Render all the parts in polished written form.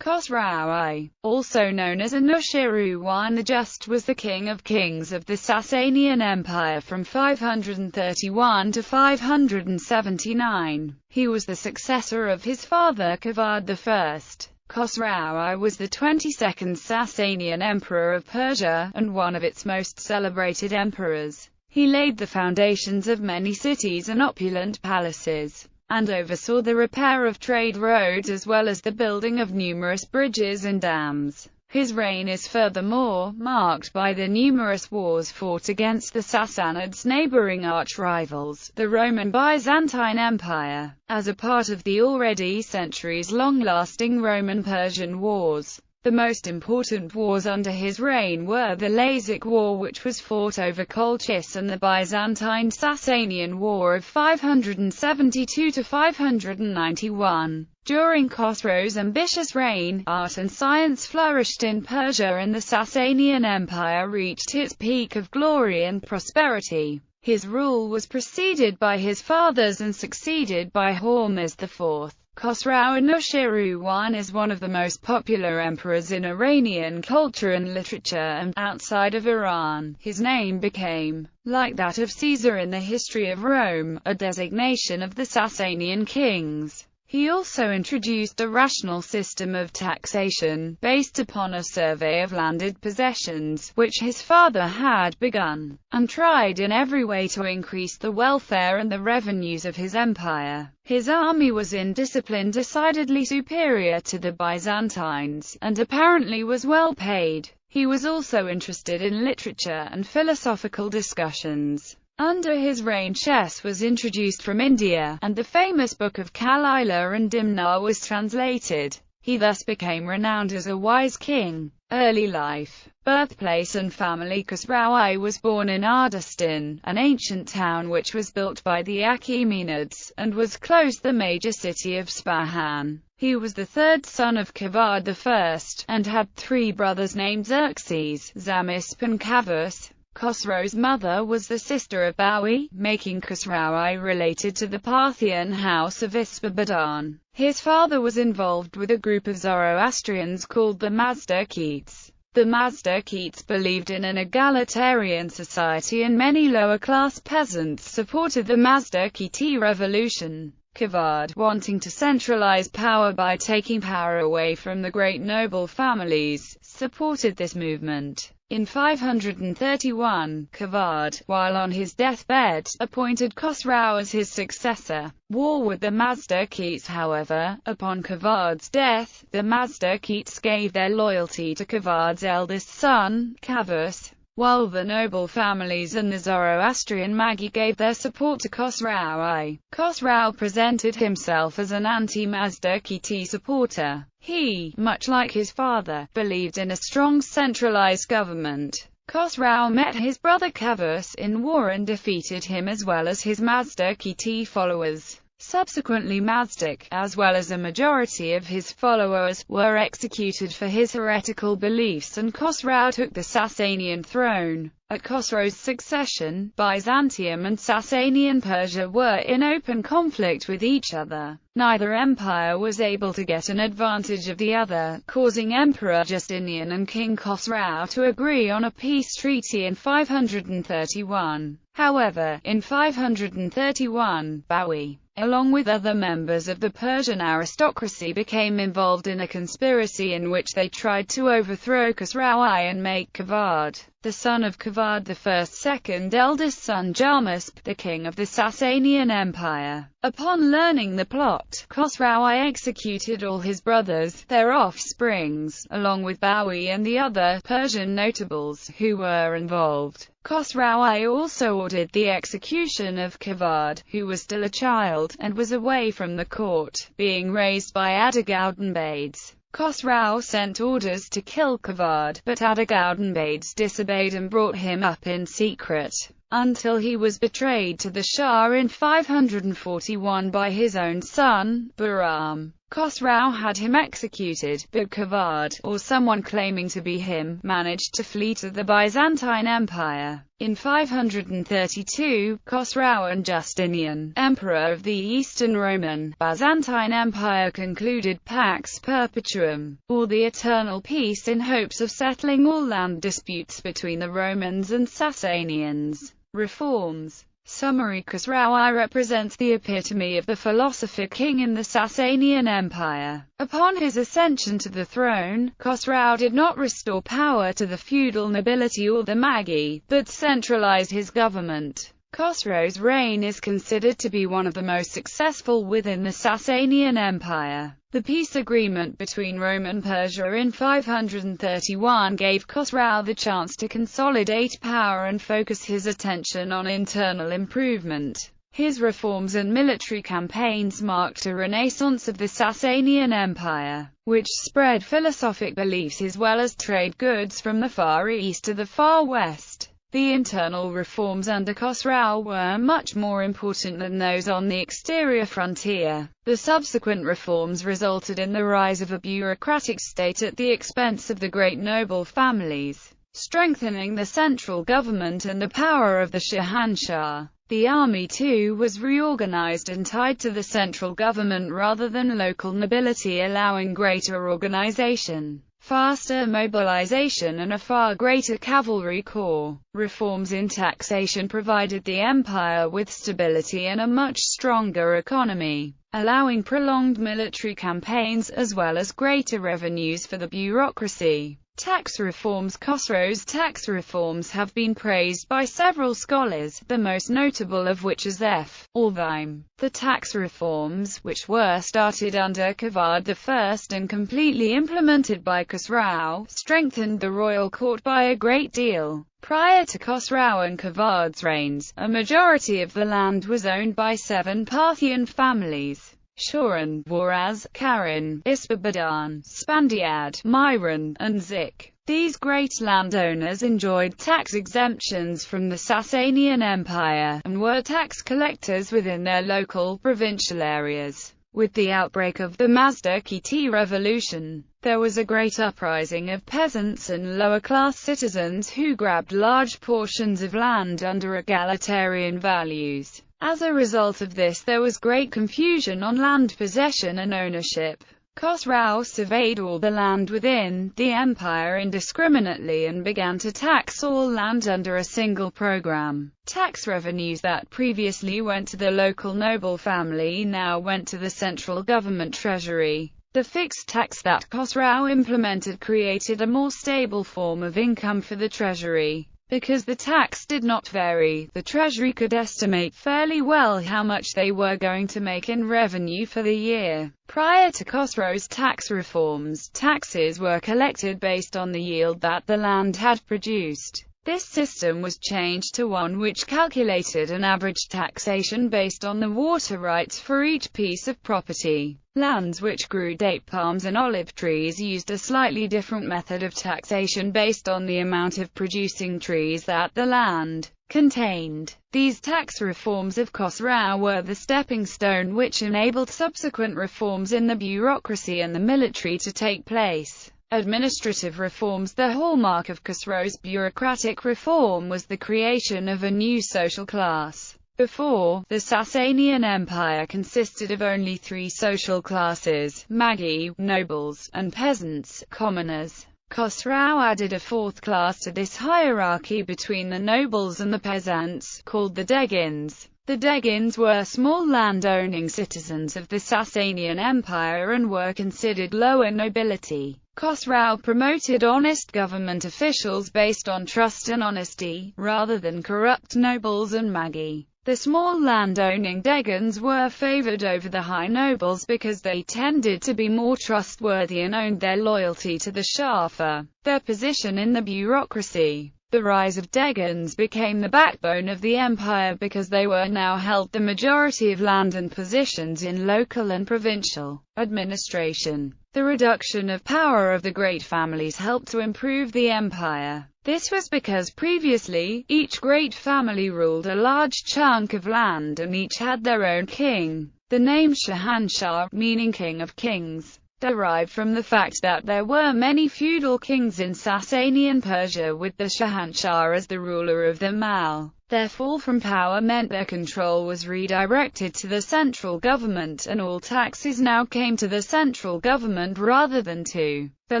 Khosrow I, also known as Anushirwan I the Just, was the king of kings of the Sasanian Empire from 531 to 579. He was the successor of his father Kavad I. Khosrow I was the 22nd Sasanian emperor of Persia, and one of its most celebrated emperors. He laid the foundations of many cities and opulent palaces, and oversaw the repair of trade roads as well as the building of numerous bridges and dams. His reign is furthermore marked by the numerous wars fought against the Sassanids' neighboring arch-rivals, the Roman-Byzantine Empire, as a part of the already centuries-long-lasting Roman-Persian Wars. The most important wars under his reign were the Lazic War, which was fought over Colchis, and the Byzantine-Sasanian War of 572 to 591. During Khosrow's ambitious reign, art and science flourished in Persia, and the Sasanian Empire reached its peak of glory and prosperity. His rule was preceded by his father's and succeeded by Hormuzd IV. Khosrow Anushirwan is one of the most popular emperors in Iranian culture and literature, and, outside of Iran, his name became, like that of Caesar in the history of Rome, a designation of the Sasanian kings. He also introduced a rational system of taxation, based upon a survey of landed possessions, which his father had begun, and tried in every way to increase the welfare and the revenues of his empire. His army was in discipline decidedly superior to the Byzantines, and apparently was well paid. He was also interested in literature and philosophical discussions. Under his reign, chess was introduced from India, and the famous book of Kalila and Dimnar was translated. He thus became renowned as a wise king. Early life, birthplace and family. Khosrow I was born in Ardastan, an ancient town which was built by the Achaemenids, and was close to the major city of Spahan. He was the third son of Kavad I, and had three brothers named Xerxes, Zamisp and Kavus. Khosrow's mother was the sister of Bawi, making Khosrow I related to the Parthian house of Isfahan. His father was involved with a group of Zoroastrians called the Mazdakites. The Mazdakites believed in an egalitarian society, and many lower-class peasants supported the Mazdakite revolution. Kavad, wanting to centralize power by taking power away from the great noble families, supported this movement. In 531, Kavad, while on his deathbed, appointed Khosrow as his successor. War with the Mazdakites. However, upon Kavad's death, the Mazdakites gave their loyalty to Kavad's eldest son, Kavus, while the noble families and the Zoroastrian Magi gave their support to Khosrow I. Khosrow presented himself as an anti-Mazdakite supporter. He, much like his father, believed in a strong centralized government. Khosrow met his brother Kavus in war and defeated him, as well as his Mazdakite followers. Subsequently, Mazdak, as well as a majority of his followers, were executed for his heretical beliefs, and Khosrow took the Sasanian throne. At Khosrow's succession, Byzantium and Sasanian Persia were in open conflict with each other. Neither empire was able to get an advantage of the other, causing Emperor Justinian and King Khosrow to agree on a peace treaty in 531. However, in 531, Bawi, along with other members of the Persian aristocracy, became involved in a conspiracy in which they tried to overthrow Khosrow I and make Kavad, the son of Kavad I's second eldest son, Jarmusp, the king of the Sasanian Empire. Upon learning the plot, Khosrow I executed all his brothers, their offsprings, along with Bawi and the other Persian notables who were involved. Khosrow I also ordered the execution of Kavad, who was still a child, and was away from the court, being raised by Adegaudenbades. Khosrow sent orders to kill Kavad, but Adegaudenbades disobeyed and brought him up in secret, until he was betrayed to the Shah in 541 by his own son, Bahram. Khosrow had him executed, but Kavad, or someone claiming to be him, managed to flee to the Byzantine Empire. In 532, Khosrow and Justinian, emperor of the Eastern Roman Byzantine Empire, concluded Pax Perpetuum, or the eternal peace, in hopes of settling all land disputes between the Romans and Sasanians. Reforms. Summary. Khosrow I represents the epitome of the philosopher king in the Sasanian Empire. Upon his ascension to the throne, Khosrow did not restore power to the feudal nobility or the Magi, but centralized his government. Khosrow's reign is considered to be one of the most successful within the Sasanian Empire. The peace agreement between Rome and Persia in 531 gave Khosrow the chance to consolidate power and focus his attention on internal improvement. His reforms and military campaigns marked a renaissance of the Sasanian Empire, which spread philosophic beliefs as well as trade goods from the Far East to the Far West. The internal reforms under Khosrow were much more important than those on the exterior frontier. The subsequent reforms resulted in the rise of a bureaucratic state at the expense of the great noble families, strengthening the central government and the power of the Shahanshah. The army too was reorganized and tied to the central government rather than local nobility, allowing greater organization, faster mobilization and a far greater cavalry corps. Reforms in taxation provided the empire with stability and a much stronger economy, allowing prolonged military campaigns as well as greater revenues for the bureaucracy. Tax reforms. Khosrow's tax reforms have been praised by several scholars, the most notable of which is F. Orvime. The tax reforms, which were started under Kavad I and completely implemented by Khosrow, strengthened the royal court by a great deal. Prior to Khosrow and Kavad's reigns, a majority of the land was owned by 7 Parthian families: Shauran, Waraz, Karan, Ispabadan, Spandiad, Myron, and Zik. These great landowners enjoyed tax exemptions from the Sasanian Empire, and were tax collectors within their local, provincial areas. With the outbreak of the Mazdakiti Revolution, there was a great uprising of peasants and lower-class citizens who grabbed large portions of land under egalitarian values. As a result of this, there was great confusion on land possession and ownership. Khosrow surveyed all the land within the empire indiscriminately and began to tax all land under a single program. Tax revenues that previously went to the local noble family now went to the central government treasury. The fixed tax that Khosrow implemented created a more stable form of income for the treasury. Because the tax did not vary, the treasury could estimate fairly well how much they were going to make in revenue for the year. Prior to Khosrow's tax reforms, taxes were collected based on the yield that the land had produced. This system was changed to one which calculated an average taxation based on the water rights for each piece of property. Lands which grew date palms and olive trees used a slightly different method of taxation based on the amount of producing trees that the land contained. These tax reforms of Khosrow were the stepping stone which enabled subsequent reforms in the bureaucracy and the military to take place. Administrative reforms. The hallmark of Khosrow's bureaucratic reform was the creation of a new social class. Before, the Sasanian Empire consisted of only 3 social classes: Magi, nobles, and peasants, commoners. Khosrow added a 4th class to this hierarchy between the nobles and the peasants, called the Deghans. The Deghans were small land-owning citizens of the Sasanian Empire and were considered lower nobility. Khosrow promoted honest government officials based on trust and honesty, rather than corrupt nobles and Magi. The small land-owning Deghans were favored over the high nobles because they tended to be more trustworthy and owned their loyalty to the Shafa. Their position in the bureaucracy. The rise of Deghans became the backbone of the empire because they were now held the majority of land and positions in local and provincial administration. The reduction of power of the great families helped to improve the empire. This was because previously, each great family ruled a large chunk of land and each had their own king. The name Shahanshah, meaning king of kings, derived from the fact that there were many feudal kings in Sasanian Persia, with the Shahanshah as the ruler of them all. Their fall from power meant their control was redirected to the central government, and all taxes now came to the central government rather than to the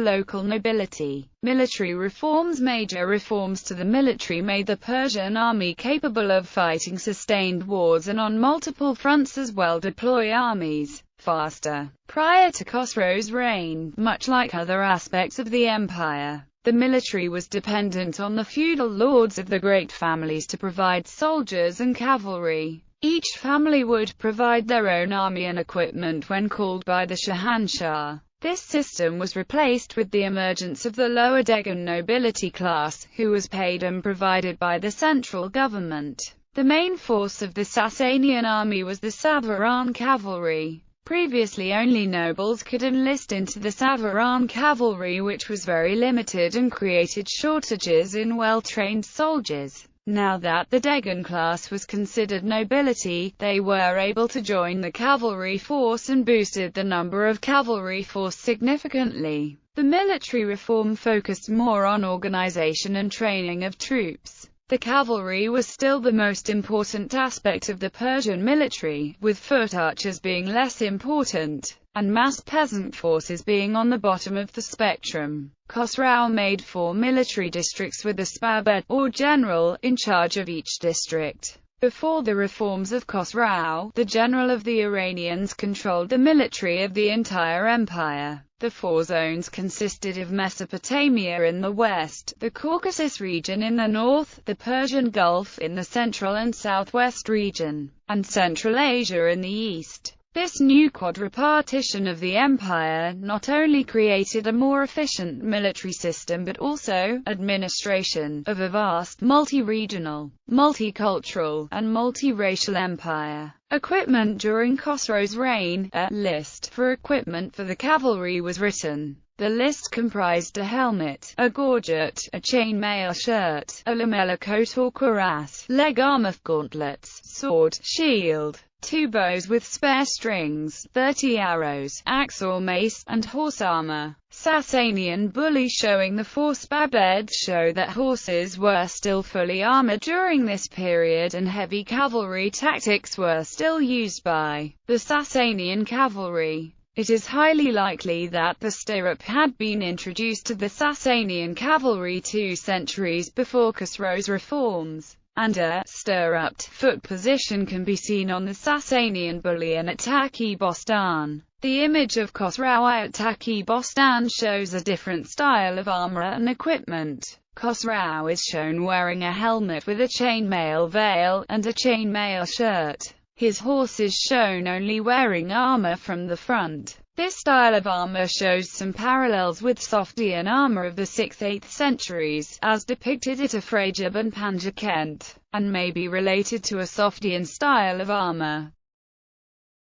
local nobility. Military reforms. Major reforms to the military made the Persian army capable of fighting sustained wars and on multiple fronts as well deploy armies faster. Prior to Khosrow's reign, much like other aspects of the empire, the military was dependent on the feudal lords of the great families to provide soldiers and cavalry. Each family would provide their own army and equipment when called by the Shahanshah. This system was replaced with the emergence of the lower Deghan nobility class, who was paid and provided by the central government. The main force of the Sasanian army was the Savaran cavalry. Previously only nobles could enlist into the Savaran cavalry, which was very limited and created shortages in well-trained soldiers. Now that the Deghan class was considered nobility, they were able to join the cavalry force and boosted the number of cavalry force significantly. The military reform focused more on organization and training of troops. The cavalry was still the most important aspect of the Persian military, with foot archers being less important, and mass peasant forces being on the bottom of the spectrum. Khosrow made 4 military districts with a spabed, or general, in charge of each district. Before the reforms of Khosrow, the general of the Iranians controlled the military of the entire empire. The 4 zones consisted of Mesopotamia in the west, the Caucasus region in the north, the Persian Gulf in the central and southwest region, and Central Asia in the east. This new quadripartition of the empire not only created a more efficient military system but also administration of a vast, multi-regional, multicultural, and multiracial empire. Equipment. During Khosrow's reign, a list for equipment for the cavalry was written. The list comprised a helmet, a gorget, a chainmail shirt, a lamella coat or cuirass, leg armor, gauntlets, sword, shield, 2 bows with spare strings, 30 arrows, axe or mace, and horse armor. Sasanian bully showing the 4 spabeds show that horses were still fully armored during this period and heavy cavalry tactics were still used by the Sasanian cavalry. It is highly likely that the stirrup had been introduced to the Sasanian cavalry 2 centuries before Khosrow's reforms, and a stirruped foot position can be seen on the Sasanian bullion at Taki Bostan. The image of Khosrow I at Taki Bostan shows a different style of armor and equipment. Khosrow is shown wearing a helmet with a chainmail veil, and a chainmail shirt. His horse is shown only wearing armor from the front. This style of armor shows some parallels with Sogdian armor of the 6th–8th centuries, as depicted at Afrajab and Panjakent, and may be related to a Sogdian style of armor.